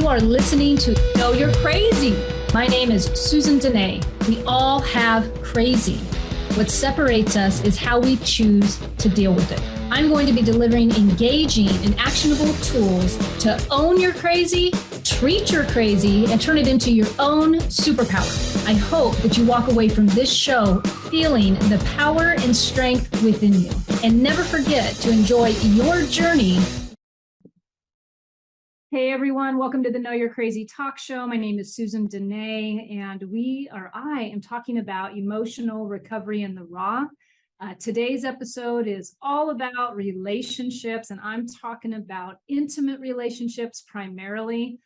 You are listening to Know You're Crazy. My name is Susan Denee. We all have crazy. What separates us is how we choose to deal with it. I'm going to be delivering engaging and actionable tools to own your crazy, treat your crazy, and turn it into your own superpower. I hope that you walk away from this show feeling the power and strength within you. And never forget to enjoy your journey. Hey everyone, welcome to the Know You're Crazy talk show. My name is Susan Denee, and I am talking about emotional recovery in the raw. Today's episode is all about relationships, and I'm talking about intimate relationships primarily,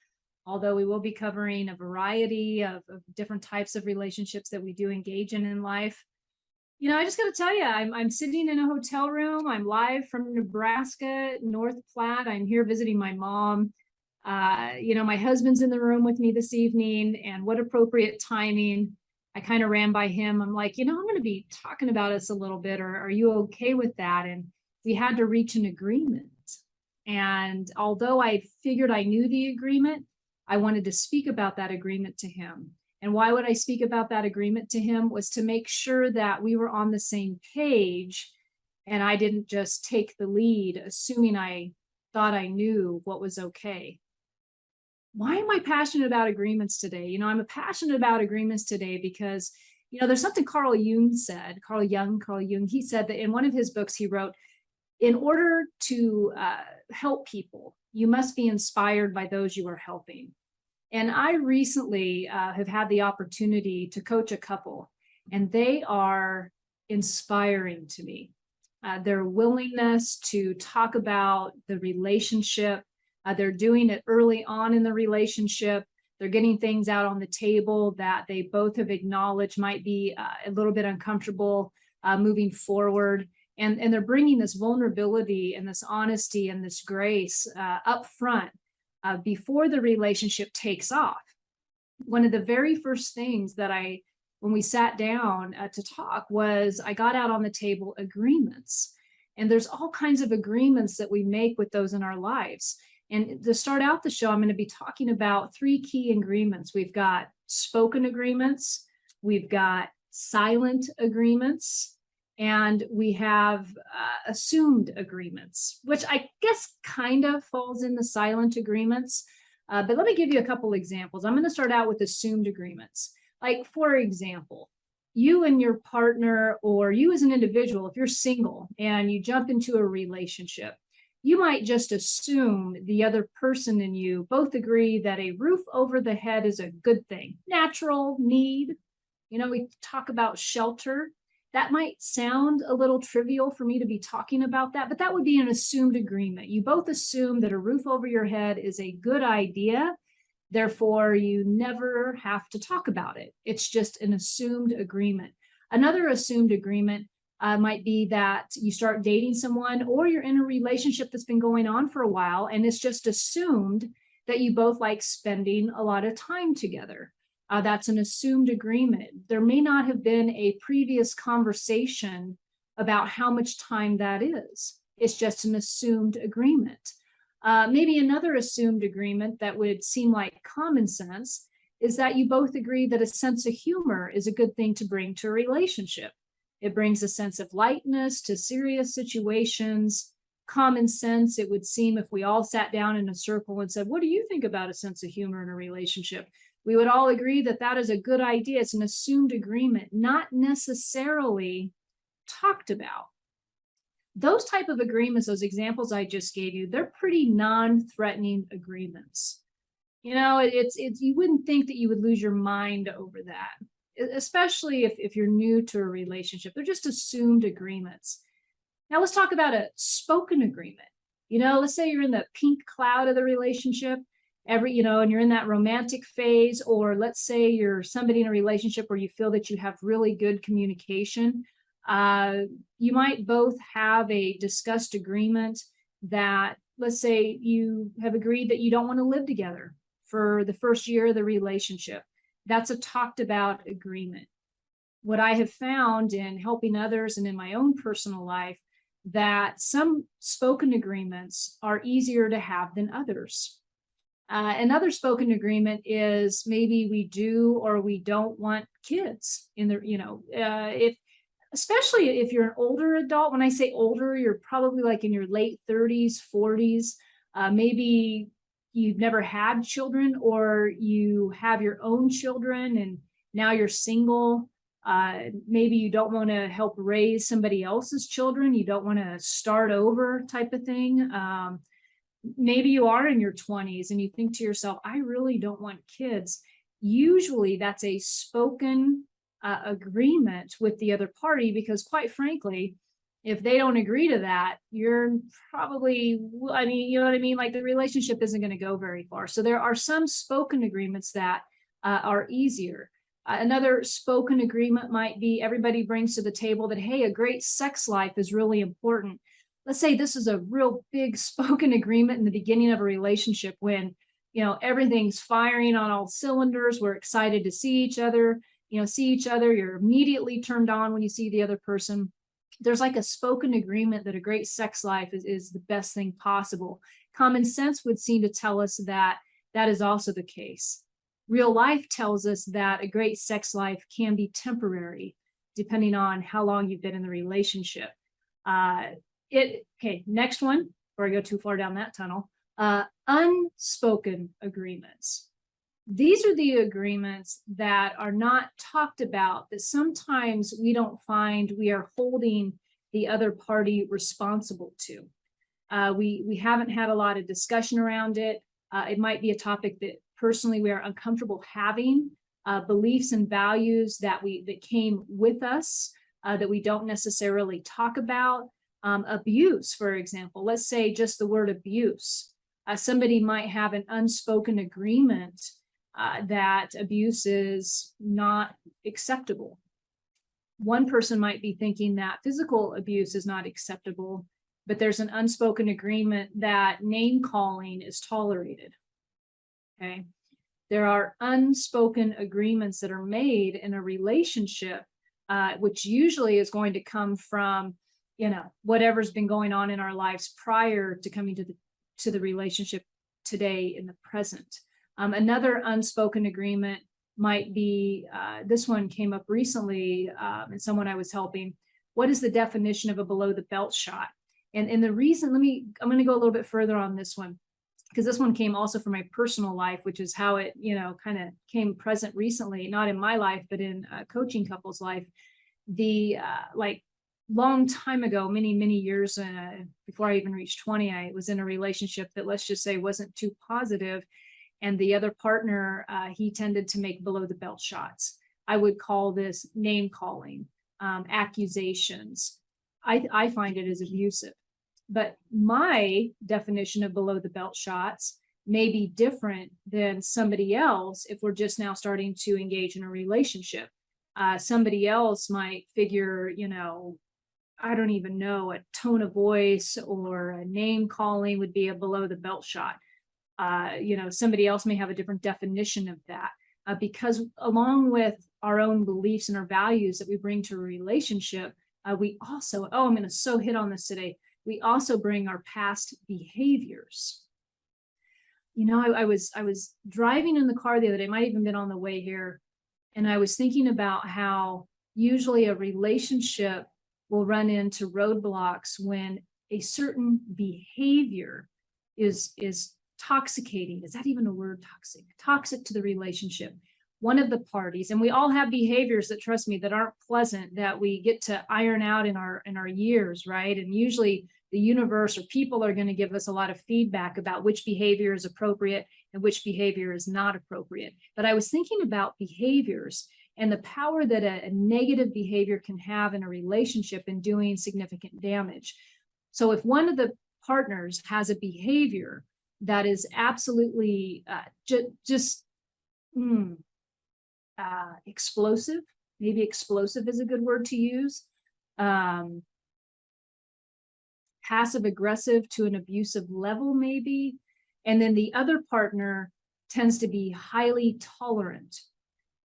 although we will be covering a variety of different types of relationships that we do engage in life. You know, I just got to tell you, I'm sitting in a hotel room. I'm live from Nebraska, North Platte. I'm here visiting my mom. My husband's in the room with me this evening, and what appropriate timing. I kind of ran by him. I'm like, I'm going to be talking about us a little bit, or are you okay with that? And we had to reach an agreement. And although I figured I knew the agreement, I wanted to speak about that agreement to him. And why would I speak about that agreement to him was to make sure that we were on the same page and I didn't just take the lead, assuming I thought I knew what was okay. Why am I passionate about agreements today? I'm passionate about agreements today because, there's something Carl Jung, he said that in one of his books he wrote, in order to help people, you must be inspired by those you are helping. And I recently have had the opportunity to coach a couple, and they are inspiring to me. Their willingness to talk about the relationship. They're doing it early on in the relationship. They're getting things out on the table that they both have acknowledged might be a little bit uncomfortable moving forward. And they're bringing this vulnerability and this honesty and this grace up front before the relationship takes off. One of the very first things that when we sat down to talk was I got out on the table agreements. And there's all kinds of agreements that we make with those in our lives. And to start out the show, I'm going to be talking about 3 key agreements. We've got spoken agreements, we've got silent agreements, and we have assumed agreements, which I guess kind of falls in the silent agreements. But let me give you a couple examples. I'm going to start out with assumed agreements. Like, for example, you and your partner, or you as an individual, if you're single and you jump into a relationship, you might just assume the other person and you both agree that a roof over the head is a good thing. Natural need. We talk about shelter. That might sound a little trivial for me to be talking about that, but that would be an assumed agreement. You both assume that a roof over your head is a good idea. Therefore, you never have to talk about it. It's just an assumed agreement. Another assumed agreement might be that you start dating someone, or you're in a relationship that's been going on for a while, and it's just assumed that you both like spending a lot of time together. That's an assumed agreement. There may not have been a previous conversation about how much time that is. It's just an assumed agreement. Maybe another assumed agreement that would seem like common sense is that you both agree that a sense of humor is a good thing to bring to a relationship. It brings a sense of lightness to serious situations. Common sense, it would seem, if we all sat down in a circle and said, what do you think about a sense of humor in a relationship? We would all agree that that is a good idea. It's an assumed agreement, not necessarily talked about. Those type of agreements, those examples I just gave you, they're pretty non-threatening agreements. You wouldn't think that you would lose your mind over that, especially if you're new to a relationship. They're just assumed agreements. Now let's talk about a spoken agreement. Let's say you're in the pink cloud of the relationship, and you're in that romantic phase, or let's say you're somebody in a relationship where you feel that you have really good communication. You might both have a discussed agreement that, let's say you have agreed that you don't want to live together for the first year of the relationship. That's a talked about agreement. What I have found in helping others and in my own personal life, that some spoken agreements are easier to have than others. Another spoken agreement is maybe we do or we don't want kids in the, if especially if you're an older adult. When I say older, you're probably like in your late 30s, 40s. Maybe you've never had children, or you have your own children and now you're single. Maybe you don't want to help raise somebody else's children. You don't want to start over, type of thing. Maybe you are in your 20s and you think to yourself, I really don't want kids. Usually that's a spoken agreement with the other party, because quite frankly, if they don't agree to that, you're probably, I mean, you know what I mean? Like, the relationship isn't going to go very far. So there are some spoken agreements that are easier. Another spoken agreement might be everybody brings to the table that, hey, a great sex life is really important. Let's say this is a real big spoken agreement in the beginning of a relationship, when, everything's firing on all cylinders. We're excited to see each other, you're immediately turned on when you see the other person. There's like a spoken agreement that a great sex life is the best thing possible. Common sense would seem to tell us that that is also the case. Real life tells us that a great sex life can be temporary, depending on how long you've been in the relationship. Okay, next one, before I go too far down that tunnel, unspoken agreements. These are the agreements that are not talked about, that sometimes we don't find we are holding the other party responsible to. We haven't had a lot of discussion around it. It might be a topic that personally we are uncomfortable having, beliefs and values that came with us, that we don't necessarily talk about. Abuse, for example. Let's say just the word abuse. Somebody might have an unspoken agreement that abuse is not acceptable. One person might be thinking that physical abuse is not acceptable, but there's an unspoken agreement that name calling is tolerated. Okay. There are unspoken agreements that are made in a relationship, which usually is going to come from, whatever's been going on in our lives prior to coming to the relationship today in the present. Another unspoken agreement might be, this one came up recently, and someone I was helping. What is the definition of a below the belt shot? And the reason, I'm going to go a little bit further on this one, because this one came also from my personal life, which is how it, kind of came present recently, not in my life, but in coaching couples' life. Long time ago, many years before I even reached 20, I was in a relationship that, let's just say, wasn't too positive. And the other partner, he tended to make below the belt shots. I would call this name calling, accusations. I find it as abusive. But my definition of below the belt shots may be different than somebody else if we're just now starting to engage in a relationship. Somebody else might figure, I don't even know, a tone of voice or a name calling would be a below the belt shot. Somebody else may have a different definition of that, because along with our own beliefs and our values that we bring to a relationship, we also, I'm going to so hit on this today, we also bring our past behaviors. I was driving in the car the other day, might even been on the way here, and I was thinking about how usually a relationship will run into roadblocks when a certain behavior is toxicating. Is that even a word? Toxic to the relationship. One of the parties, and we all have behaviors that, trust me, that aren't pleasant, that we get to iron out in our years, right? And usually the universe or people are going to give us a lot of feedback about which behavior is appropriate and which behavior is not appropriate. But I was thinking about behaviors and the power that a negative behavior can have in a relationship in doing significant damage. So if one of the partners has a behavior that is absolutely explosive, maybe explosive is a good word to use, passive aggressive to an abusive level maybe, and then the other partner tends to be highly tolerant.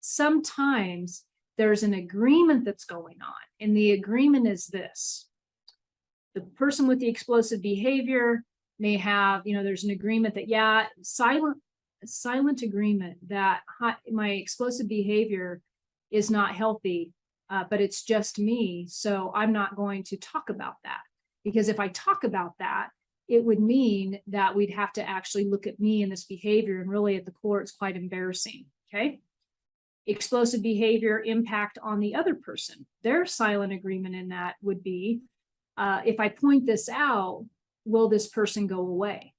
Sometimes there's an agreement that's going on, and the agreement is this: the person with the explosive behavior may have, there's an agreement that, silent agreement that my explosive behavior is not healthy, but it's just me. So I'm not going to talk about that, because if I talk about that, it would mean that we'd have to actually look at me and this behavior. And really at the core, it's quite embarrassing. Okay. Explosive behavior impact on the other person. Their silent agreement in that would be, if I point this out, will this person go away?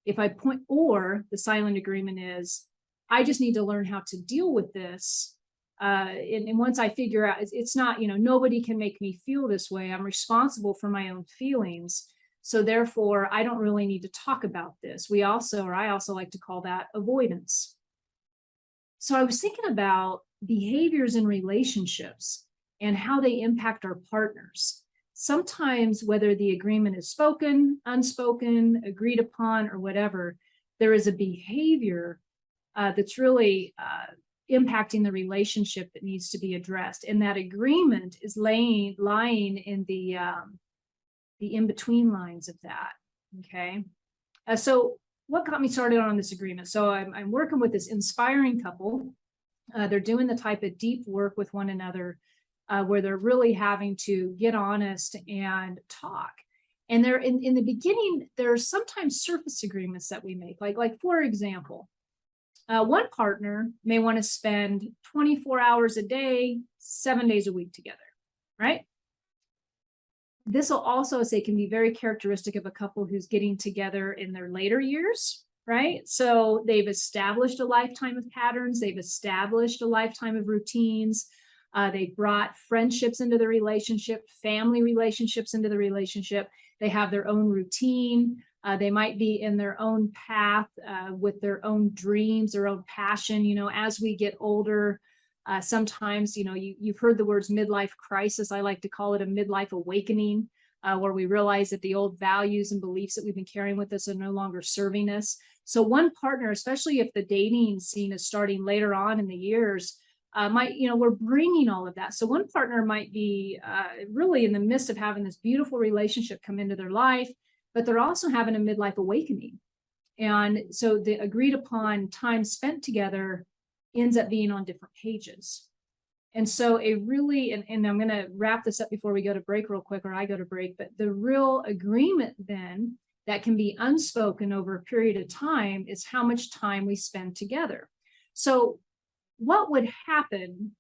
If I point, or the silent agreement is, I just need to learn how to deal with this. And once I figure out, it's not, nobody can make me feel this way. I'm responsible for my own feelings. So therefore, I don't really need to talk about this. I also like to call that avoidance. So I was thinking about behaviors in relationships and how they impact our partners. Sometimes, whether the agreement is spoken, unspoken, agreed upon, or whatever, there is a behavior that's really impacting the relationship that needs to be addressed. And that agreement is lying in the in-between lines of that. Okay. So what got me started on this agreement? So I'm working with this inspiring couple. They're doing the type of deep work with one another where they're really having to get honest and talk. And they're in the beginning, there are sometimes surface agreements that we make. Like for example, one partner may want to spend 24 hours a day, 7 days a week together, right? This will also say can be very characteristic of a couple who's getting together in their later years, right? So they've established a lifetime of patterns. They've established a lifetime of routines. They brought friendships into the relationship, family relationships into the relationship. They have their own routine. They might be in their own path with their own dreams, their own passion. As we get older, sometimes, you've heard the words midlife crisis. I like to call it a midlife awakening, where we realize that the old values and beliefs that we've been carrying with us are no longer serving us. So one partner, especially if the dating scene is starting later on in the years, we're bringing all of that. So one partner might be really in the midst of having this beautiful relationship come into their life, but they're also having a midlife awakening. And so the agreed upon time spent together ends up being on different pages. And so and I'm going to wrap this up before we go to break real quick, or I go to break, but the real agreement then that can be unspoken over a period of time is how much time we spend together. So what would happen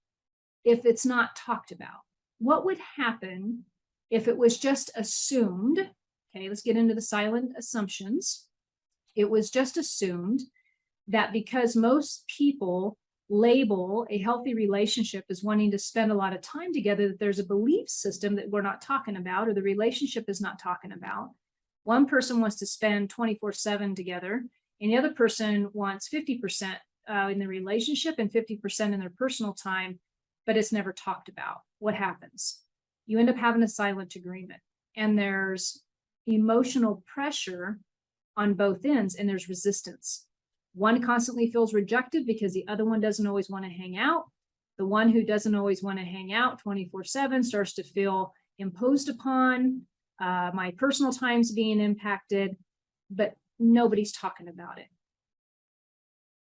if it's not talked about? What would happen if it was just assumed? Okay, let's get into the silent assumptions. It was just assumed that because most people label a healthy relationship as wanting to spend a lot of time together, that there's a belief system that we're not talking about, or the relationship is not talking about. One person wants to spend 24/7 together, and the other person wants 50% in the relationship and 50% in their personal time, but it's never talked about. What happens? You end up having a silent agreement, and there's emotional pressure on both ends, and there's resistance. One constantly feels rejected because the other one doesn't always want to hang out. The one who doesn't always want to hang out 24/7 starts to feel imposed upon. My personal time's being impacted, but nobody's talking about it.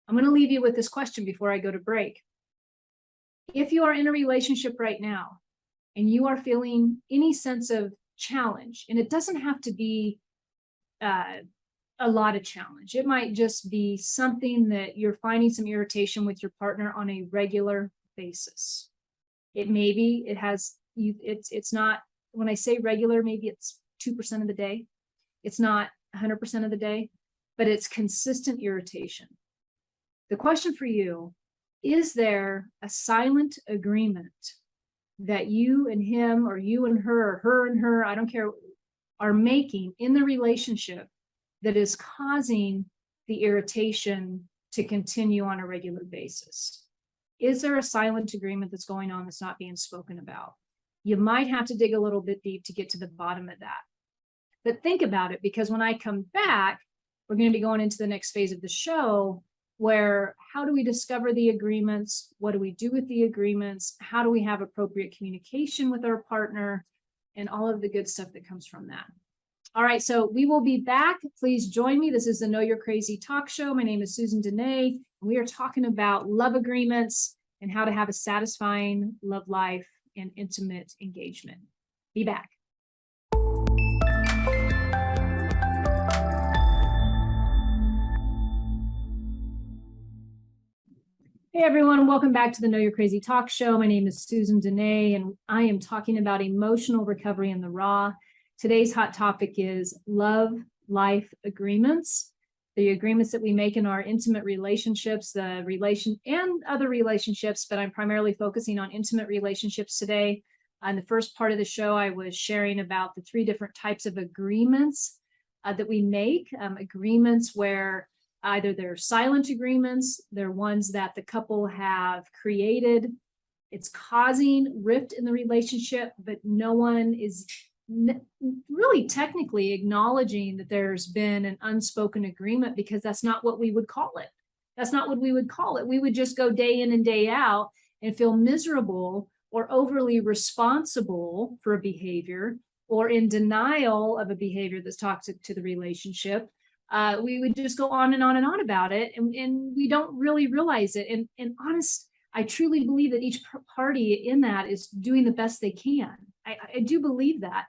I'm going to leave you with this question before I go to break. If you are in a relationship right now and you are feeling any sense of challenge, and it doesn't have to be a lot of challenge. It might just be something that you're finding some irritation with your partner on a regular basis. It's not, when I say regular, maybe it's 2% of the day. It's not 100% of the day, but it's consistent irritation. The question for you, is there a silent agreement that you and him, or you and her, or her and her, I don't care, are making in the relationship that is causing the irritation to continue on a regular basis? Is there a silent agreement that's going on that's not being spoken about? You might have to dig a little bit deep to get to the bottom of that. But think about it, because when I come back, we're going to be going into the next phase of the show, where how do we discover the agreements? What do we do with the agreements? How do we have appropriate communication with our partner? And all of the good stuff that comes from that. All right, so we will be back. Please join me. This is the Know You're Crazy talk show. My name is Susan Denee. We are talking about love agreements and how to have a satisfying love life and intimate engagement. Be back. Hey everyone, welcome back to the Know You're Crazy talk show. My name is Susan Denee, and I am talking about emotional recovery in the raw. Today's hot topic is love life agreements, the agreements that we make in our intimate relationships, the relation and other relationships, but I'm primarily focusing on intimate relationships today. In the first part of the show, I was sharing about the 3 different types of agreements that we make, agreements where either they're silent agreements, they're ones that the couple have created. It's causing rift in the relationship, but no one is really technically acknowledging that there's been an unspoken agreement, because that's not what we would call it. That's not what we would call it. We would just go day in and day out and feel miserable or overly responsible for a behavior or in denial of a behavior that's toxic to the relationship. We would just go on and on and on about it, and we don't really realize it. And honest, I truly believe that each party in that is doing the best they can. I do believe that.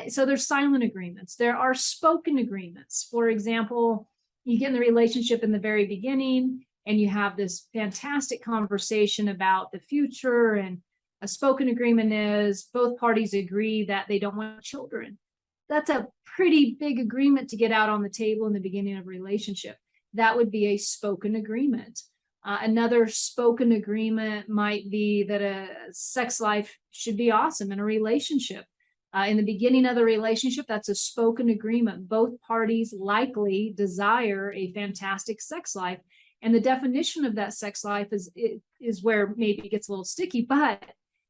So there's silent agreements. There are spoken agreements. For example, you get in the relationship in the very beginning and you have this fantastic conversation about the future, and a spoken agreement is both parties agree that they don't want children. That's a pretty big agreement to get out on the table in the beginning of a relationship. That would be a spoken agreement. Another spoken agreement might be that a sex life should be awesome in a relationship. In the beginning of the relationship, that's a spoken agreement. Both parties likely desire a fantastic sex life. And the definition of that sex life is where maybe it gets a little sticky, but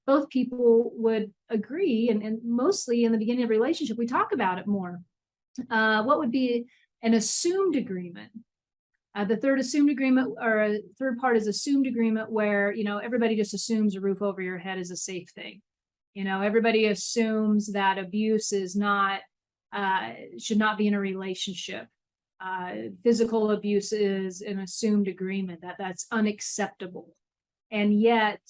both people would agree. And mostly in the beginning of a relationship, we talk about it more. What would be an assumed agreement? The third assumed agreement, or a third part, is assumed agreement, where, everybody just assumes a roof over your head is a safe thing. Everybody assumes that abuse is not, should not be in a relationship. Physical abuse is an assumed agreement, that's unacceptable. And yet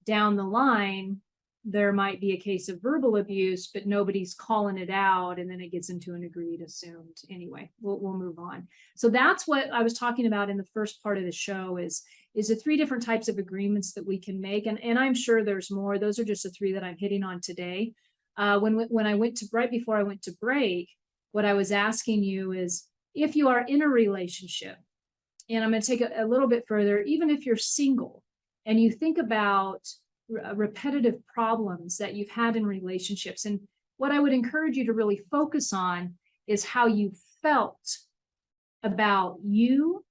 down the line, there might be a case of verbal abuse, but nobody's calling it out, and then it gets into an agreed assumed. Anyway, we'll move on. So that's what I was talking about in the first part of the show, is the 3 different types of agreements that we can make, and I'm sure there's more. Those are just the 3 that I'm hitting on today. When I went to, right before I went to break, what I was asking you is, if you are in a relationship, and I'm going to take it a little bit further, even if you're single and you think about repetitive problems that you've had in relationships, and what I would encourage you to really focus on is how you felt about you,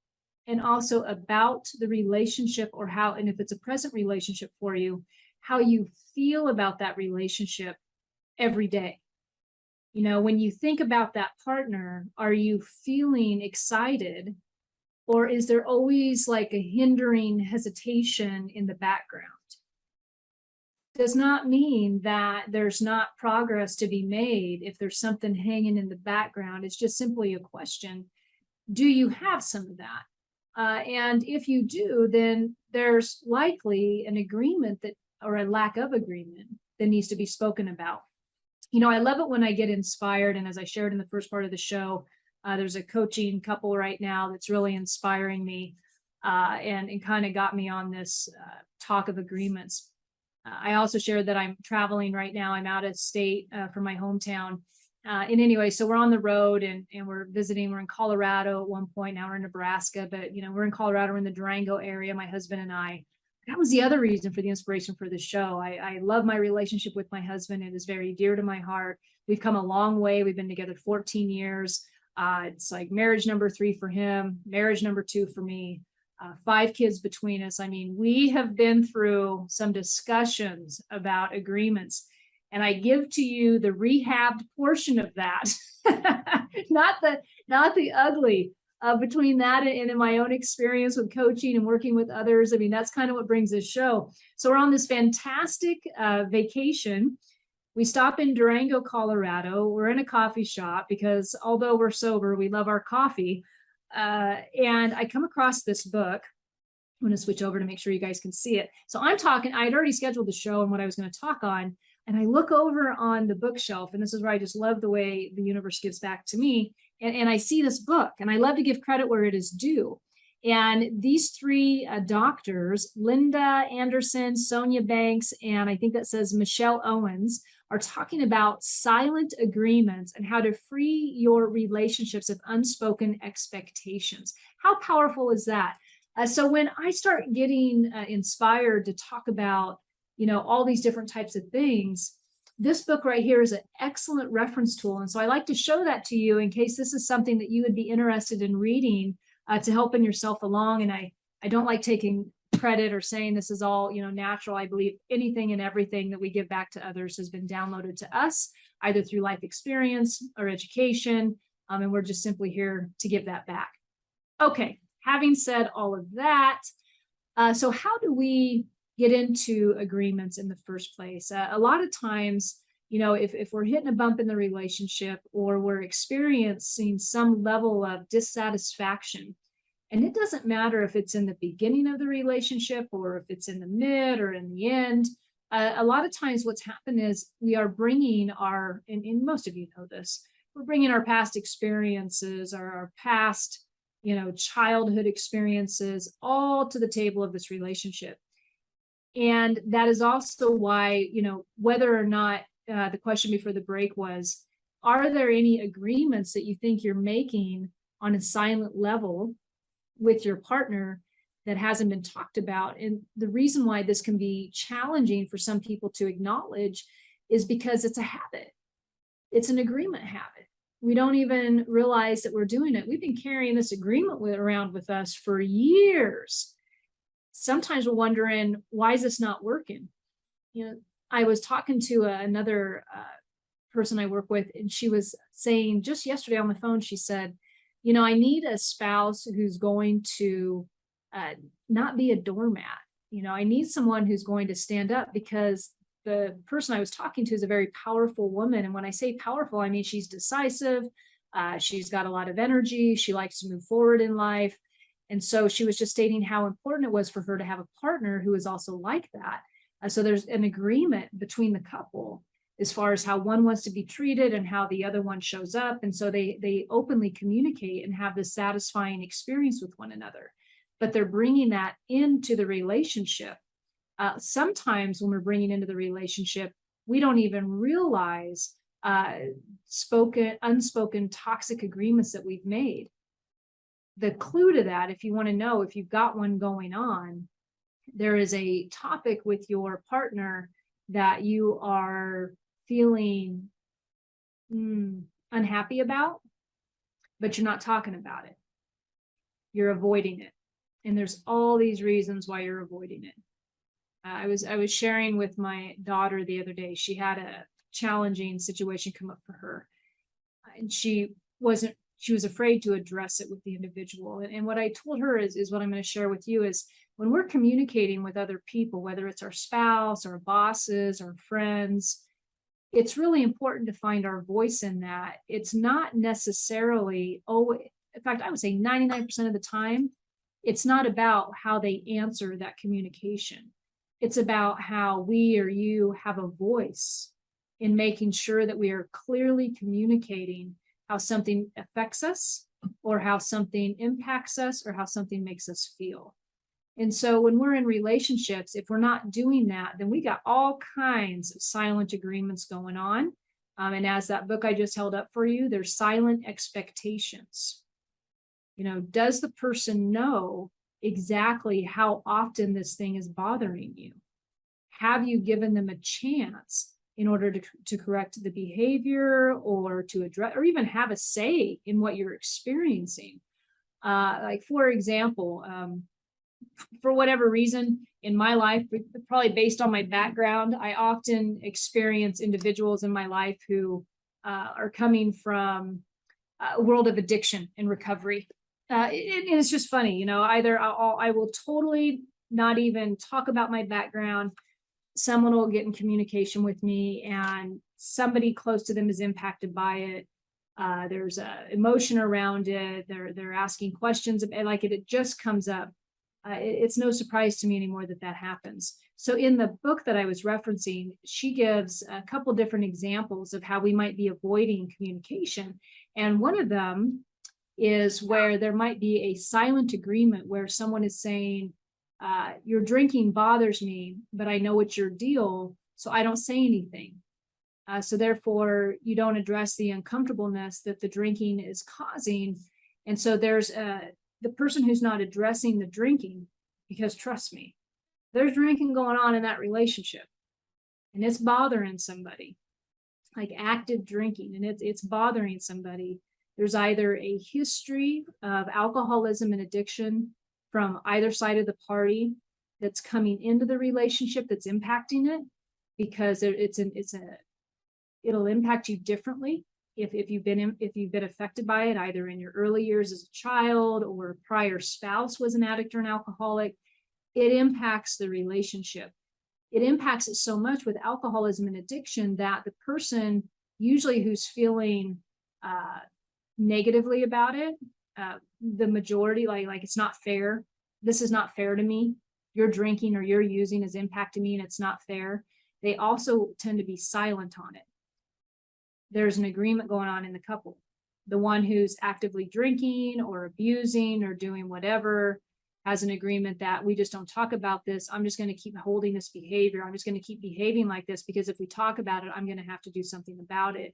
and also about the relationship, or how, and if it's a present relationship for you, how you feel about that relationship every day. When you think about that partner, are you feeling excited, or is there always like a hindering hesitation in the background? Does not mean that there's not progress to be made if there's something hanging in the background. It's just simply a question. Do you have some of that? And if you do, then there's likely an agreement that, or a lack of agreement, that needs to be spoken about. I love it when I get inspired. And as I shared in the first part of the show, there's a coaching couple right now that's really inspiring me, and kind of got me on this talk of agreements. I also shared that I'm traveling right now. I'm out of state from my hometown. And anyway, so we're on the road, and we're visiting. We're in Colorado at one point. Now we're in Nebraska, but we're in Colorado. We're in the Durango area, my husband and I. That was the other reason for the inspiration for the show. I love my relationship with my husband. It is very dear to my heart. We've come a long way. We've been together 14 years. It's like marriage number 3 for him, marriage number 2 for me. 5 kids between us. I mean, we have been through some discussions about agreements, and I give to you the rehabbed portion of that, not the ugly. Between that and in my own experience with coaching and working with others, I mean, that's kind of what brings this show. So we're on this fantastic vacation, We stop in Durango, Colorado. We're in a coffee shop because although we're sober, we love our coffee. And I come across this book. I'm going to switch over to make sure you guys can see it. So I'm talking, I had already scheduled the show and what I was going to talk on. And I look over on the bookshelf, and this is where I just love the way the universe gives back to me. And I see this book, and I love to give credit where it is due. And these three doctors, Linda Anderson, Sonia Banks, and I think that says Michelle Owens, are talking about silent agreements and how to free your relationships of unspoken expectations. How powerful is that? So when I start getting inspired to talk about, all these different types of things, this book right here is an excellent reference tool. And so I like to show that to you in case this is something that you would be interested in reading to helping yourself along. And I don't like taking credit or saying this is all, natural. I believe anything and everything that we give back to others has been downloaded to us, either through life experience or education. And we're just simply here to give that back. Okay, having said all of that, so how do we get into agreements in the first place? A lot of times, if we're hitting a bump in the relationship or we're experiencing some level of dissatisfaction, and it doesn't matter if it's in the beginning of the relationship or if it's in the mid or in the end, a lot of times what's happened is we are bringing and most of you know this, we're bringing our past experiences or our past, childhood experiences all to the table of this relationship. And that is also why, whether or not the question before the break was, are there any agreements that you think you're making on a silent level with your partner that hasn't been talked about? And the reason why this can be challenging for some people to acknowledge is because it's a habit. It's an agreement habit. We don't even realize that we're doing it. We've been carrying this agreement around with us for years. Sometimes we're wondering, why is this not working? I was talking to another person I work with, and she was saying just yesterday on the phone, she said, I need a spouse who's going to not be a doormat. I need someone who's going to stand up, because the person I was talking to is a very powerful woman. And when I say powerful, I mean, she's decisive. She's got a lot of energy. She likes to move forward in life. And so she was just stating how important it was for her to have a partner who is also like that. So there's an agreement between the couple as far as how one wants to be treated and how the other one shows up. And so they openly communicate and have this satisfying experience with one another. But they're bringing that into the relationship. Sometimes when we're bringing into the relationship, we don't even realize unspoken toxic agreements that we've made. The clue to that, if you want to know if you've got one going on, there is a topic with your partner that you are feeling unhappy about, but you're not talking about it. You're avoiding it. And there's all these reasons why you're avoiding it. I was sharing with my daughter the other day. She had a challenging situation come up for her, and she was afraid to address it with the individual. And what I told her is what I'm going to share with you is, when we're communicating with other people, whether it's our spouse, our bosses, our friends, it's really important to find our voice in that. It's not necessarily always, in fact, I would say 99% of the time, it's not about how they answer that communication. It's about how we or you have a voice in making sure that we are clearly communicating how something affects us, or how something impacts us, or how something makes us feel. And so when we're in relationships, if we're not doing that, then we got all kinds of silent agreements going on. And as that book I just held up for you, there's silent expectations. Does the person know exactly how often this thing is bothering you? Have you given them a chance in order to correct the behavior, or to address, or even have a say in what you're experiencing? Like, for example, for whatever reason in my life, probably based on my background, I often experience individuals in my life who are coming from a world of addiction and recovery. And it's just funny, either I will totally not even talk about my background. someone will get in communication with me and somebody close to them is impacted by it. There's a emotion around it. They're asking questions, and like it just comes up. It's no surprise to me anymore that happens. So in the book that I was referencing, she gives a couple different examples of how we might be avoiding communication. And one of them is where there might be a silent agreement where someone is saying, your drinking bothers me, but I know it's your deal, so I don't say anything. So therefore, you don't address the uncomfortableness that the drinking is causing. And so there's the person who's not addressing the drinking, because trust me, there's drinking going on in that relationship and it's bothering somebody, like active drinking, and it's bothering somebody. There's either a history of alcoholism and addiction from either side of the party that's coming into the relationship that's impacting it, because it'll impact you differently if you've been affected by it, either in your early years as a child or a prior spouse was an addict or an alcoholic. It impacts the relationship. It impacts it so much with alcoholism and addiction that the person usually who's feeling negatively about it, the majority, like it's not fair. This is not fair to me. Your drinking or your using is impacting me and it's not fair. They also tend to be silent on it. There's an agreement going on in the couple. The one who's actively drinking or abusing or doing whatever has an agreement that we just don't talk about this. I'm just going to keep holding this behavior. I'm just going to keep behaving like this because if we talk about it, I'm going to have to do something about it.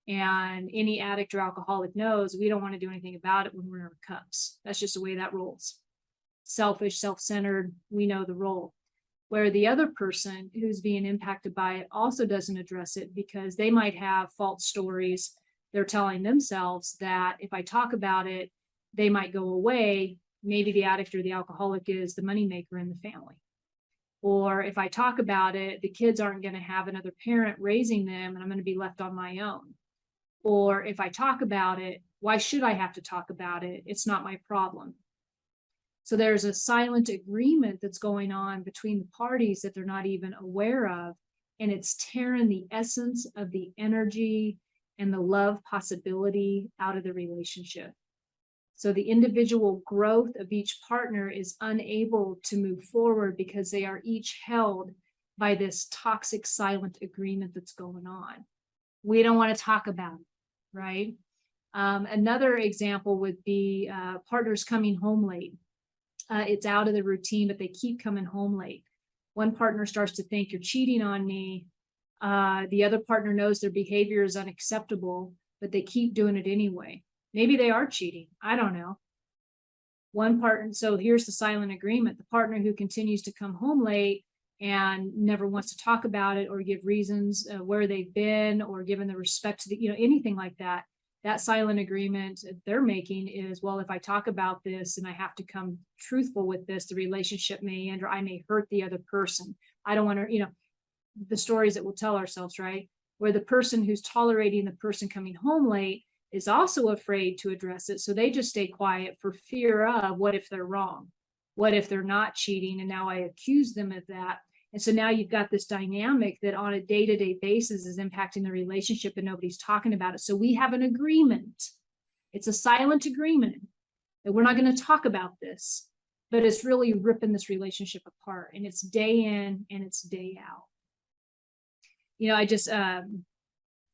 And any addict or alcoholic knows we don't want to do anything about it when we're in our cups. That's just the way that rolls. Selfish, self-centered, we know the role. Where the other person who's being impacted by it also doesn't address it because they might have false stories. They're telling themselves that if I talk about it, they might go away. Maybe the addict or the alcoholic is the moneymaker in the family. Or if I talk about it, the kids aren't going to have another parent raising them and I'm going to be left on my own. Or if I talk about it, why should I have to talk about it? It's not my problem. So there's a silent agreement that's going on between the parties that they're not even aware of. And it's tearing the essence of the energy and the love possibility out of the relationship. So the individual growth of each partner is unable to move forward because they are each held by this toxic silent agreement that's going on. We don't want to talk about it, right? Another example would be partners coming home late. It's out of the routine, but they keep coming home late. One partner starts to think you're cheating on me. The other partner knows their behavior is unacceptable, but they keep doing it anyway. Maybe they are cheating. I don't know. One partner, so here's the silent agreement. The partner who continues to come home late and never wants to talk about it or give reasons where they've been or given the respect to the, anything like that. That silent agreement they're making is, well, if I talk about this and I have to come truthful with this, the relationship may end or I may hurt the other person. I don't want to, the stories that we'll tell ourselves, right? Where the person who's tolerating the person coming home late is also afraid to address it. So they just stay quiet for fear of what if they're wrong? What if they're not cheating? And now I accuse them of that. And so now you've got this dynamic that on a day-to-day basis is impacting the relationship and nobody's talking about it. So we have an agreement. It's a silent agreement that we're not going to talk about this, but it's really ripping this relationship apart. And it's day in and it's day out. I just, in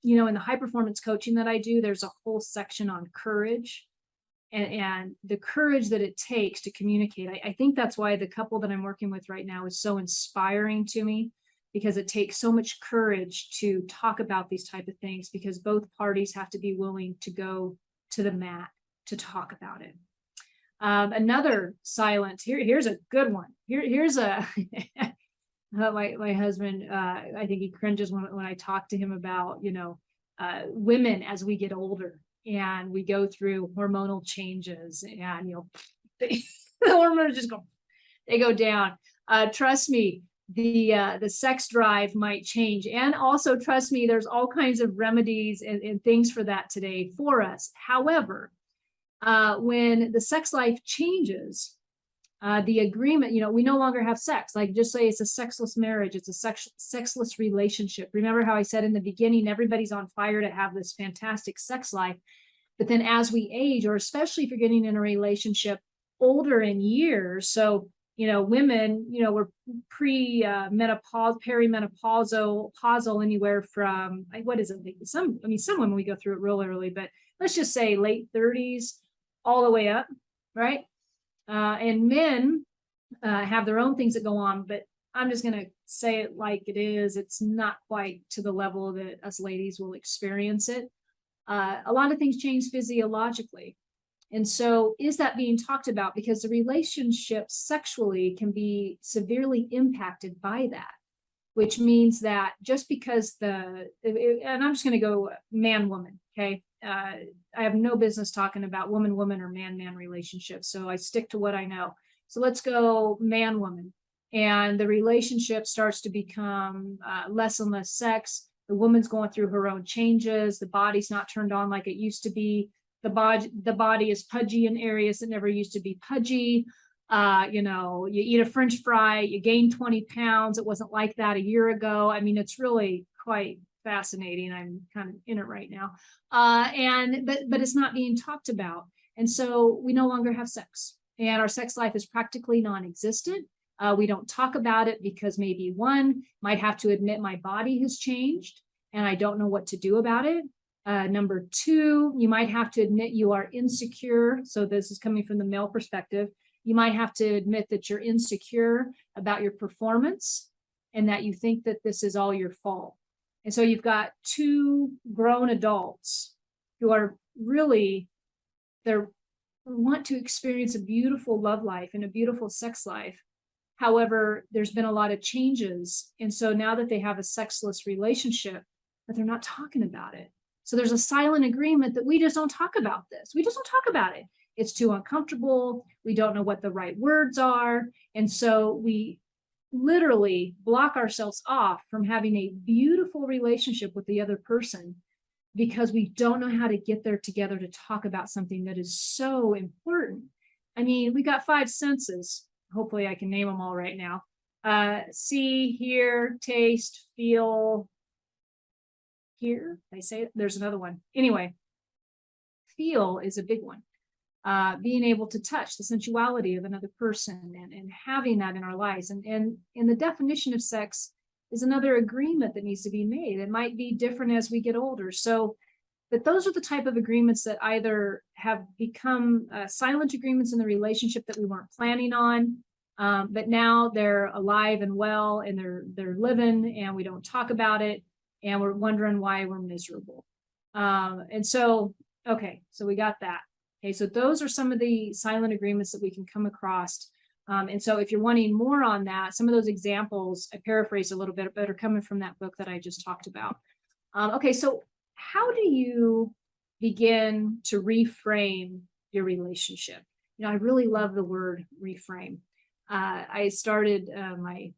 the high performance coaching that I do, there's a whole section on courage and the courage that it takes to communicate. I think that's why the couple that I'm working with right now is so inspiring to me, because it takes so much courage to talk about these type of things, because both parties have to be willing to go to the mat to talk about it. Another silent, here's a good one. Here's a, my husband, I think he cringes when I talk to him about, women as we get older and we go through hormonal changes and, the hormones just go down. Trust me, the sex drive might change. And also trust me, there's all kinds of remedies and things for that today for us. However, when the sex life changes, The agreement, we no longer have sex. Like, just say it's a sexless marriage, it's a sexless relationship. Remember how I said in the beginning, everybody's on fire to have this fantastic sex life. But then as we age, or especially if you're getting in a relationship older in years, so women, we're perimenopausal anywhere from, what is it? Some women, we go through it real early, but let's just say late 30s all the way up, right? And men have their own things that go on, but I'm just going to say it like it is. It's not quite to the level that us ladies will experience it. A lot of things change physiologically. And so is that being talked about? Because the relationship sexually can be severely impacted by that, which means that just because and I'm just going to go man-woman, okay? I have no business talking about woman-woman or man-man relationships, so I stick to what I know. So let's go man-woman. And the relationship starts to become less and less sex. The woman's going through her own changes. The body's not turned on like it used to be. The body is pudgy in areas that never used to be pudgy. You eat a French fry, you gain 20 pounds. It wasn't like that a year ago. I mean, it's really quite fascinating. I'm kind of in it right now. But it's not being talked about. And so we no longer have sex, and our sex life is practically non-existent. We don't talk about it because maybe one might have to admit my body has changed and I don't know what to do about it. Number two, you might have to admit you are insecure. So this is coming from the male perspective. You might have to admit that you're insecure about your performance and that you think that this is all your fault. And so you've got two grown adults who are really, they want to experience a beautiful love life and a beautiful sex life. However, there's been a lot of changes. And so now that they have a sexless relationship, but they're not talking about it. So there's a silent agreement that we just don't talk about this. We just don't talk about it. It's too uncomfortable. We don't know what the right words are. And so we literally block ourselves off from having a beautiful relationship with the other person because we don't know how to get there together to talk about something that is so important. I mean, we got 5 senses. Hopefully I can name them all right now. See, hear, taste, feel, hear. I say it. There's another one. Anyway, feel is a big one. Being able to touch the sensuality of another person and having that in our lives. And the definition of sex is another agreement that needs to be made. It might be different as we get older. So, but those are the type of agreements that either have become silent agreements in the relationship that we weren't planning on, but now they're alive and well and they're living and we don't talk about it and we're wondering why we're miserable. And so, okay, so we got that. Okay, so those are some of the silent agreements that we can come across. And so if you're wanting more on that, some of those examples, I paraphrased a little bit, but are coming from that book that I just talked about. Okay, so how do you begin to reframe your relationship? I really love the word reframe. I started I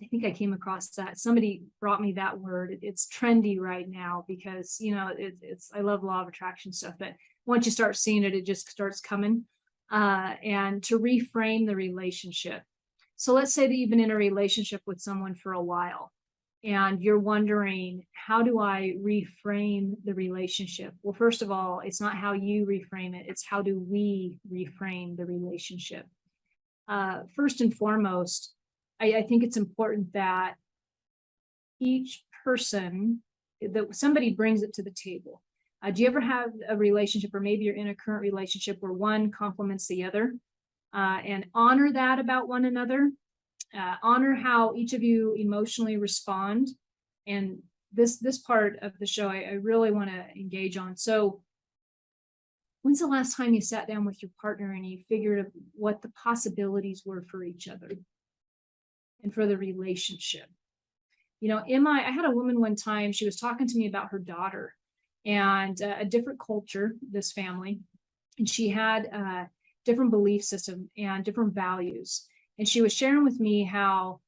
think I came across that. Somebody brought me that word. It's trendy right now because, I love law of attraction stuff, but once you start seeing it, it just starts coming. And to reframe the relationship. So let's say that you've been in a relationship with someone for a while and you're wondering, how do I reframe the relationship? Well, first of all, it's not how you reframe it. It's how do we reframe the relationship? First and foremost, I think it's important that each person, that somebody brings it to the table. Do you ever have a relationship, or maybe you're in a current relationship where one complements the other, and honor that about one another? Honor how each of you emotionally respond. And this part of the show, I really want to engage on. So when's the last time you sat down with your partner and you figured what the possibilities were for each other and for the relationship? I had a woman one time, she was talking to me about her daughter and a different culture, this family, and she had a different belief system and different values. And she was sharing with me how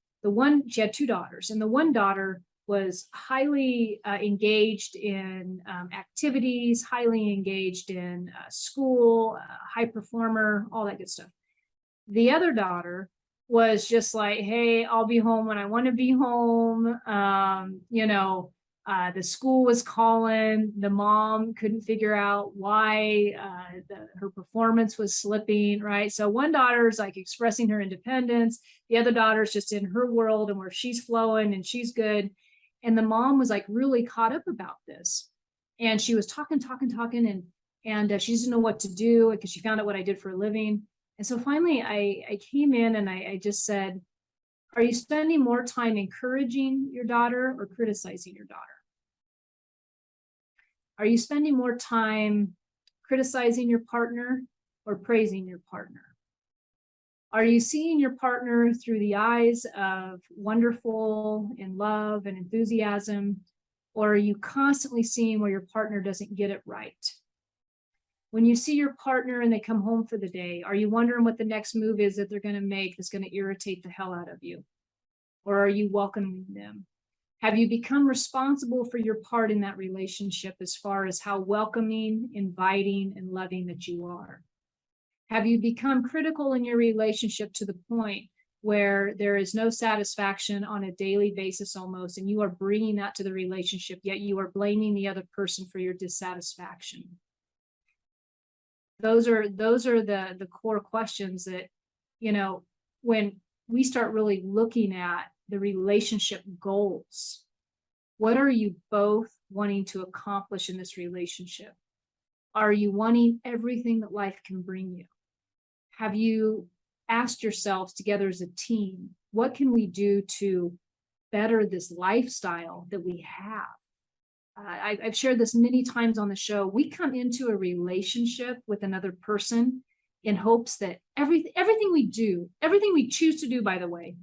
she had 2 daughters, and the one daughter was highly engaged in activities, highly engaged in school, high performer, all that good stuff. The other daughter was just like, hey, I'll be home when I want to be home. The school was calling. The mom couldn't figure out why her performance was slipping, right? So one daughter's like expressing her independence. The other daughter's just in her world and where she's flowing and she's good. And the mom was like really caught up about this. And she was talking, and she didn't know what to do because she found out what I did for a living. And so finally I came in and I just said, are you spending more time encouraging your daughter or criticizing your daughter? Are you spending more time criticizing your partner or praising your partner? Are you seeing your partner through the eyes of wonderful and love and enthusiasm? Or are you constantly seeing where your partner doesn't get it right? When you see your partner and they come home for the day, are you wondering what the next move is that they're going to make that's going to irritate the hell out of you? Or are you welcoming them? Have you become responsible for your part in that relationship as far as how welcoming, inviting, and loving that you are? Have you become critical in your relationship to the point where there is no satisfaction on a daily basis almost, and you are bringing that to the relationship, yet you are blaming the other person for your dissatisfaction? Those are the core questions that, when we start really looking at the relationship goals, what are you both wanting to accomplish in this relationship? Are you wanting everything that life can bring you? Have you asked yourselves together as a team, what can we do to better this lifestyle that we have? I've shared this many times on the show. We come into a relationship with another person in hopes that everything we do, everything we choose to do, by the way,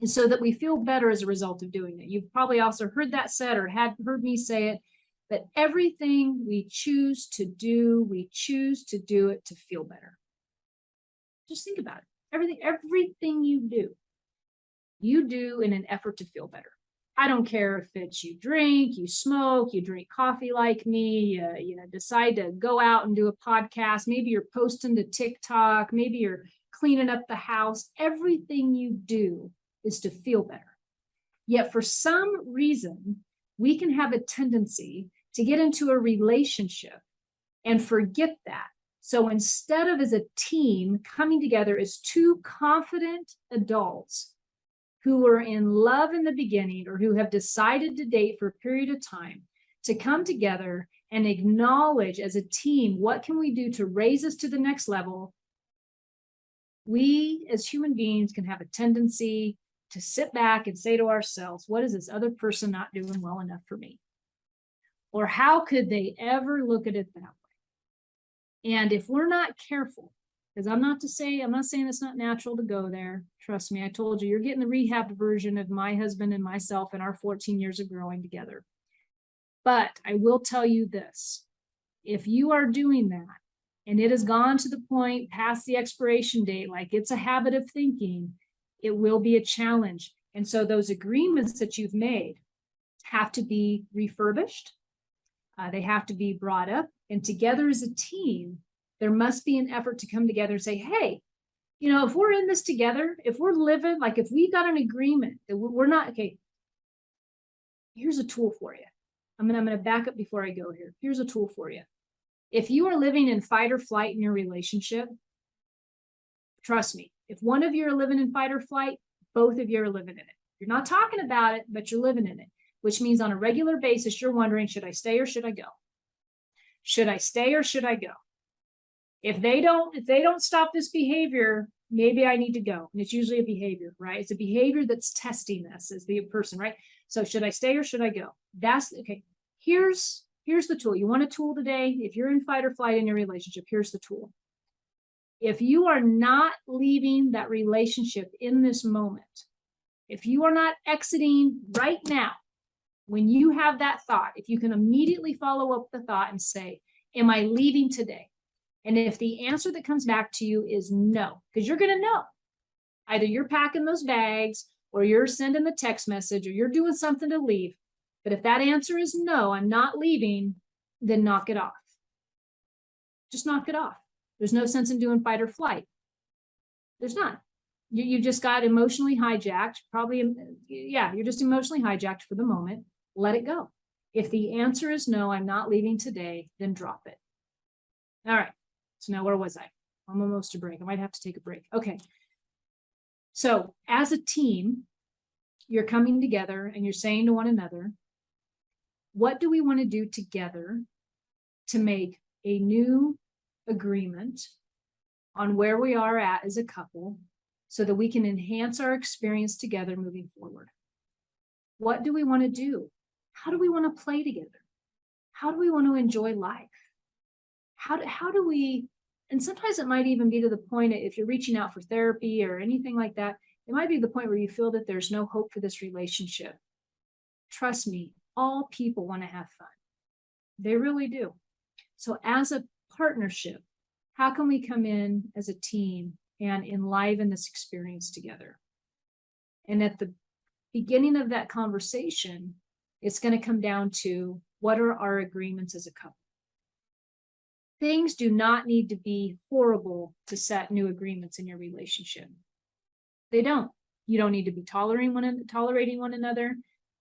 is so that we feel better as a result of doing it. You've probably also heard that said or had heard me say it, that everything we choose to do, we choose to do it to feel better. Just think about it. Everything you do in an effort to feel better. I don't care if it's you drink, you smoke, you drink coffee like me, decide to go out and do a podcast. Maybe you're posting to TikTok. Maybe you're cleaning up the house. Everything you do is to feel better. Yet for some reason, we can have a tendency to get into a relationship and forget that. So instead of as a team coming together as two confident adults who were in love in the beginning or who have decided to date for a period of time, to come together and acknowledge as a team, what can we do to raise us to the next level? We as human beings can have a tendency to sit back and say to ourselves, what is this other person not doing well enough for me? Or how could they ever look at it that way? And if we're not careful, because I'm not saying it's not natural to go there. Trust me, I told you, you're getting the rehab version of my husband and myself in our 14 years of growing together. But I will tell you this, if you are doing that and it has gone to the point past the expiration date, like it's a habit of thinking, it will be a challenge. And so those agreements that you've made have to be refurbished. They have to be brought up, and together as a team, there must be an effort to come together and say, hey, if we're in this together, if we're living, like if we got an agreement that we're not, okay, here's a tool for you. I'm going to back up before I go here. Here's a tool for you. If you are living in fight or flight in your relationship, trust me, if one of you are living in fight or flight, both of you are living in it. You're not talking about it, but you're living in it, which means on a regular basis, you're wondering, should I stay or should I go? Should I stay or should I go? If they don't stop this behavior, maybe I need to go. And it's usually a behavior, right? It's a behavior that's testing us as the person, right? So should I stay or should I go? That's okay. Here's the tool. You want a tool today? If you're in fight or flight in your relationship, here's the tool. If you are not leaving that relationship in this moment, if you are not exiting right now, when you have that thought, if you can immediately follow up the thought and say, am I leaving today? And if the answer that comes back to you is no, because you're going to know, either you're packing those bags or you're sending the text message or you're doing something to leave. But if that answer is no, I'm not leaving, then knock it off. Just knock it off. There's no sense in doing fight or flight. There's not. You just got emotionally hijacked, probably, yeah, you're just emotionally hijacked for the moment. Let it go. If the answer is no, I'm not leaving today, then drop it. All right. So now where was I? I'm almost to break. I might have to take a break. Okay. So as a team, you're coming together and you're saying to one another, what do we want to do together to make a new agreement on where we are at as a couple so that we can enhance our experience together moving forward? What do we want to do? How do we want to play together? How do we want to enjoy life? How do we, and sometimes it might even be to the point, if you're reaching out for therapy or anything like that, it might be the point where you feel that there's no hope for this relationship. Trust me, all people want to have fun. They really do. So as a partnership, how can we come in as a team and enliven this experience together? And at the beginning of that conversation, it's going to come down to, what are our agreements as a couple? Things do not need to be horrible to set new agreements in your relationship. They don't. You don't need to be tolerating one another.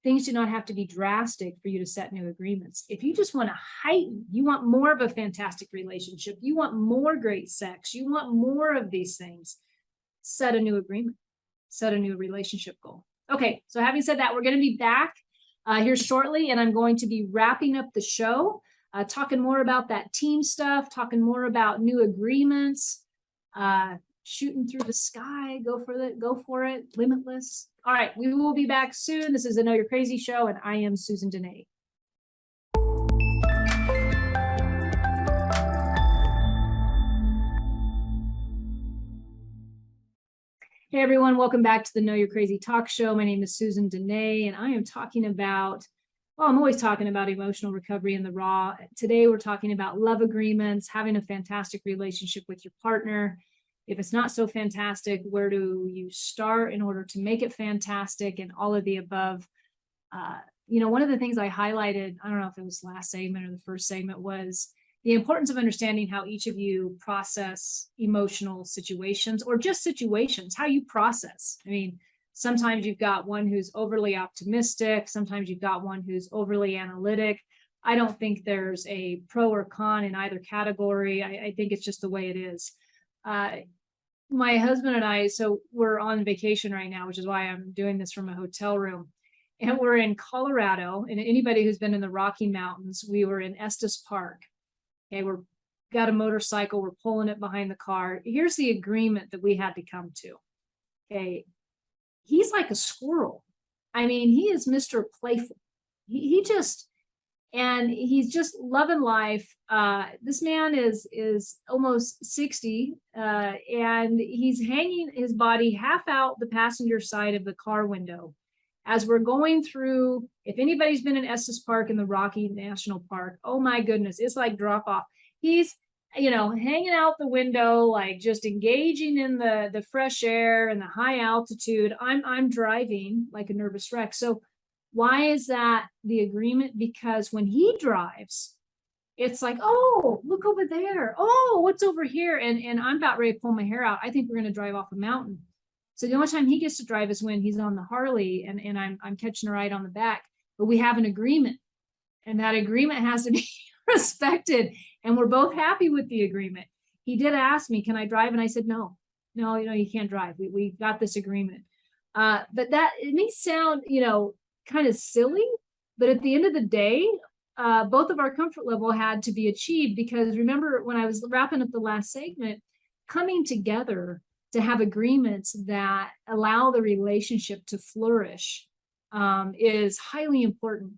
Things do not have to be drastic for you to set new agreements. If you just want to heighten, you want more of a fantastic relationship, you want more great sex, you want more of these things, set a new agreement, set a new relationship goal. Okay, so having said that, we're going to be back here shortly, and I'm going to be wrapping up the show, talking more about that team stuff, talking more about new agreements, shooting through the sky, go for it, limitless. All right, we will be back soon. This is the Know You're Crazy show, and I am Susan Denee. Hey everyone, welcome back to the Know You're Crazy talk show. My name is Susan Denee, and I am talking about, well, I'm always talking about emotional recovery in the raw. Today we're talking about love agreements, having a fantastic relationship with your partner. If it's not so fantastic, where do you start in order to make it fantastic, and all of the above? One of the things I highlighted, I don't know if it was last segment or the first segment, was the importance of understanding how each of you process emotional situations, or just situations, how you process. I mean, sometimes you've got one who's overly optimistic. Sometimes you've got one who's overly analytic. I don't think there's a pro or con in either category. I think it's just the way it is. My husband and I, so we're on vacation right now, which is why I'm doing this from a hotel room. And we're in Colorado, and anybody who's been in the Rocky Mountains, we were in Estes Park. Okay, we're got a motorcycle, we're pulling it behind the car. Here's the agreement that we had to come to. Okay, he's like a squirrel. I mean, he is Mr. Playful. He just, and he's just loving life. This man is almost 60, and he's hanging his body half out the passenger side of the car window. As we're going through, if anybody's been in Estes Park in the Rocky National Park, oh my goodness, it's like drop off. He's, hanging out the window, like just engaging in the fresh air and the high altitude. I'm driving like a nervous wreck. So why is that the agreement? Because when he drives, it's like, oh, look over there. Oh, what's over here? And I'm about ready to pull my hair out. I think we're going to drive off a mountain. So the only time he gets to drive is when he's on the Harley and I'm catching a ride on the back. But we have an agreement, and that agreement has to be respected. And we're both happy with the agreement. He did ask me, can I drive? And I said, no, you can't drive. We got this agreement. But that, it may sound, kind of silly, but at the end of the day, both of our comfort level had to be achieved, because remember when I was wrapping up the last segment, coming together to have agreements that allow the relationship to flourish is highly important.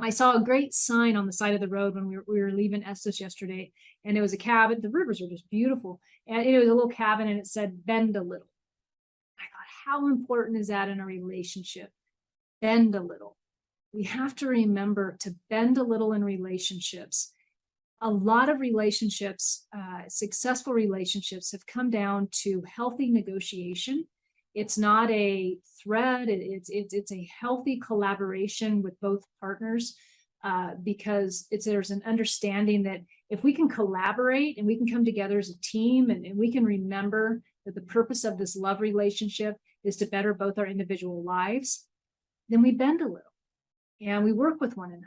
I saw a great sign on the side of the road when we were leaving Estes yesterday, and it was a cabin. The rivers are just beautiful. And it was a little cabin, and it said, bend a little. I thought, how important is that in a relationship? Bend a little. We have to remember to bend a little in relationships. A lot of relationships, successful relationships, have come down to healthy negotiation. It's not a threat. It's a healthy collaboration with both partners, because there's an understanding that if we can collaborate and we can come together as a team, and we can remember that the purpose of this love relationship is to better both our individual lives, then we bend a little and we work with one another.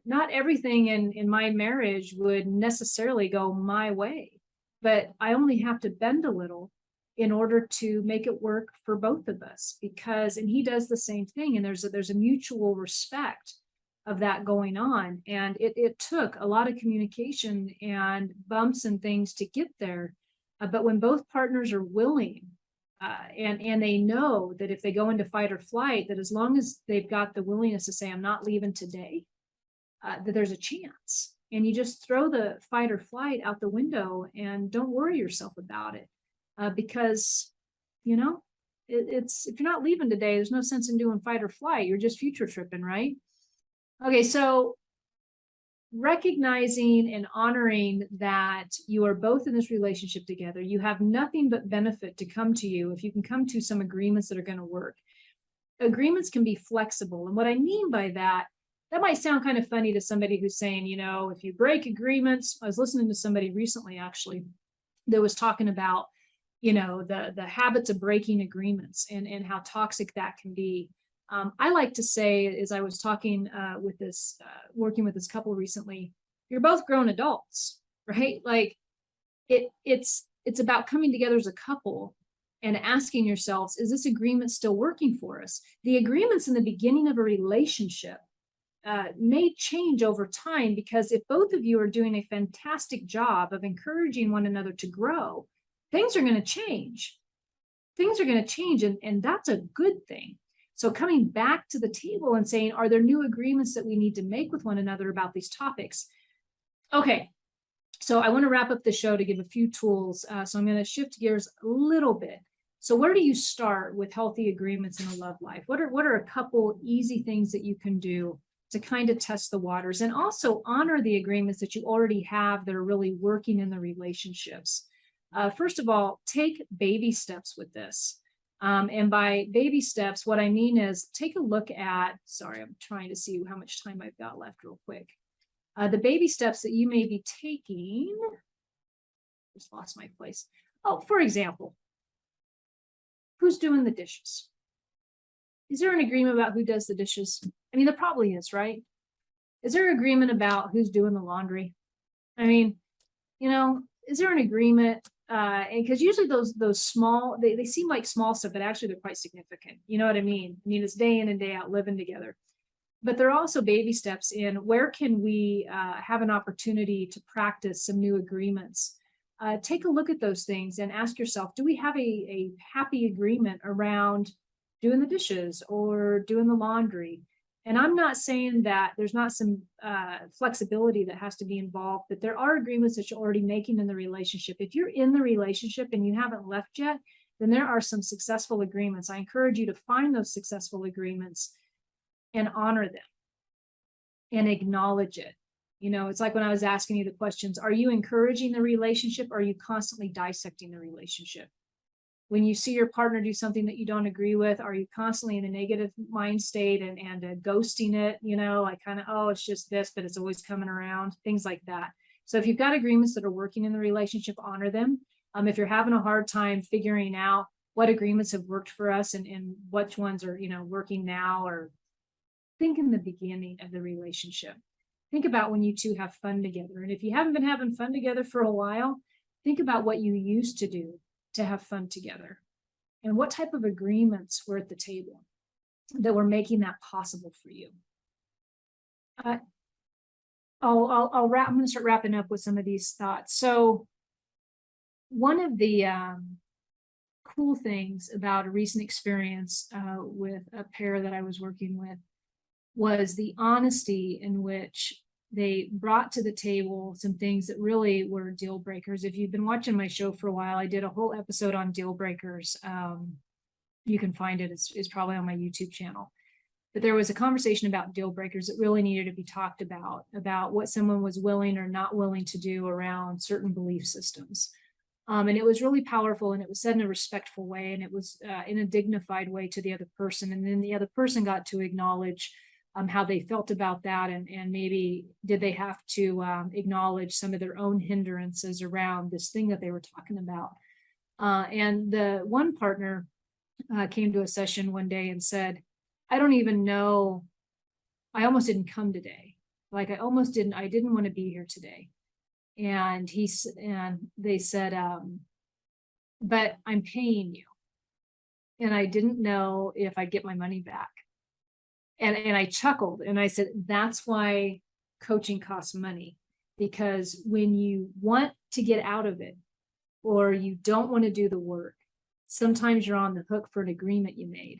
Not everything in my marriage would necessarily go my way, but I only have to bend a little in order to make it work for both of us, because, and he does the same thing. And there's a mutual respect of that going on. And it took a lot of communication and bumps and things to get there. But when both partners are willing, and they know that if they go into fight or flight, that as long as they've got the willingness to say, I'm not leaving today, that there's a chance. And you just throw the fight or flight out the window and don't worry yourself about it. Because, it's if you're not leaving today, there's no sense in doing fight or flight. You're just future tripping, right? Okay, so recognizing and honoring that you are both in this relationship together, you have nothing but benefit to come to you if you can come to some agreements that are going to work. Agreements can be flexible. And what I mean by that might sound kind of funny to somebody who's saying, if you break agreements. I was listening to somebody recently, actually, that was talking about, the habits of breaking agreements and how toxic that can be. I like to say, as I was talking working with this couple recently, you're both grown adults, right? Like it's about coming together as a couple and asking yourselves, is this agreement still working for us? The agreements in the beginning of a relationship may change over time, because if both of you are doing a fantastic job of encouraging one another to grow, things are going to change. Things are going to change, and that's a good thing. So coming back to the table and saying, are there new agreements that we need to make with one another about these topics? Okay, so I want to wrap up the show to give a few tools. So I'm going to shift gears a little bit. So where do you start with healthy agreements in a love life? What are a couple easy things that you can do to kind of test the waters, and also honor the agreements that you already have that are really working in the relationships? First of all, take baby steps with this. And by baby steps, what I mean is take a look at, sorry, I'm trying to see how much time I've got left real quick. The baby steps that you may be taking, just lost my place. Oh, for example, who's doing the dishes? Is there an agreement about who does the dishes? I mean, there probably is, right? Is there an agreement about who's doing the laundry? I mean, is there an agreement? Because usually those small, they seem like small stuff, but actually they're quite significant. You know what I mean? I mean, it's day in and day out living together. But there are also baby steps in where can we have an opportunity to practice some new agreements. Take a look at those things and ask yourself, do we have a happy agreement around doing the dishes or doing the laundry? And I'm not saying that there's not some flexibility that has to be involved, but there are agreements that you're already making in the relationship. If you're in the relationship and you haven't left yet, then there are some successful agreements. I encourage you to find those successful agreements and honor them and acknowledge it. It's like when I was asking you the questions, are you encouraging the relationship, or are you constantly dissecting the relationship? When you see your partner do something that you don't agree with, are you constantly in a negative mind state and ghosting it? Like kind of, oh, it's just this, but it's always coming around, things like that. So if you've got agreements that are working in the relationship, honor them. If you're having a hard time figuring out what agreements have worked for us and which ones are, working now, or think in the beginning of the relationship. Think about when you two have fun together. And if you haven't been having fun together for a while, think about what you used to do to have fun together, and what type of agreements were at the table that were making that possible for you. I'll wrap. I'm going to start wrapping up with some of these thoughts. So one of the cool things about a recent experience with a pair that I was working with was the honesty in which they brought to the table some things that really were deal breakers. If you've been watching my show for a while, I did a whole episode on deal breakers. You can find it. It's probably on my YouTube channel. But there was a conversation about deal breakers that really needed to be talked about what someone was willing or not willing to do around certain belief systems. And it was really powerful, and it was said in a respectful way, and it was in a dignified way to the other person. And then the other person got to acknowledge how they felt about that, and maybe did they have to acknowledge some of their own hindrances around this thing that they were talking about. And the one partner came to a session one day and said, I don't even know, I almost didn't come today. Like I didn't want to be here today. And they said, but I'm paying you. And I didn't know if I'd get my money back. And I chuckled and I said, that's why coaching costs money, because when you want to get out of it or you don't want to do the work, sometimes you're on the hook for an agreement you made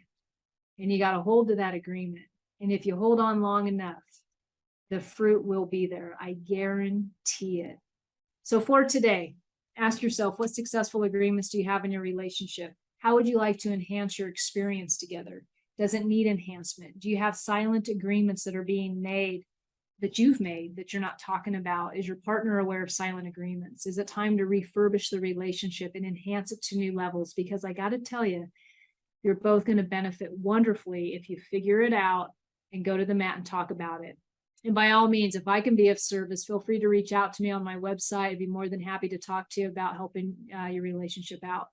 and you got to hold to that agreement. And if you hold on long enough, the fruit will be there. I guarantee it. So for today, ask yourself, what successful agreements do you have in your relationship? How would you like to enhance your experience together? Does it need enhancement? Do you have silent agreements that are being made, that you've made, that you're not talking about? Is your partner aware of silent agreements? Is it time to refurbish the relationship and enhance it to new levels? Because I got to tell you, you're both going to benefit wonderfully if you figure it out and go to the mat and talk about it. And by all means, if I can be of service, feel free to reach out to me on my website. I'd be more than happy to talk to you about helping your relationship out.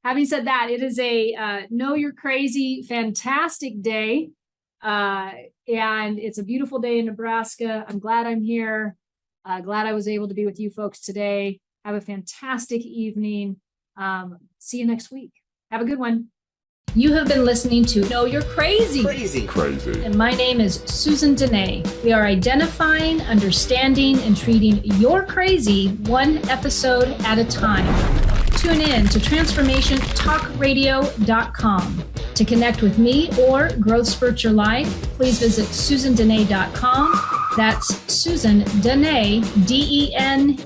Having said that, it is a Know You're Crazy, fantastic day. And it's a beautiful day in Nebraska. I'm glad I'm here. Glad I was able to be with you folks today. Have a fantastic evening. See you next week. Have a good one. You have been listening to Know You're Crazy. Crazy. And my name is Susan Denee. We are identifying, understanding, and treating your crazy one episode at a time. Tune in to transformationtalkradio.com. To connect with me or Growth Spurt Your Life, please visit susandenee.com. That's Susan Denee, DENEE.com.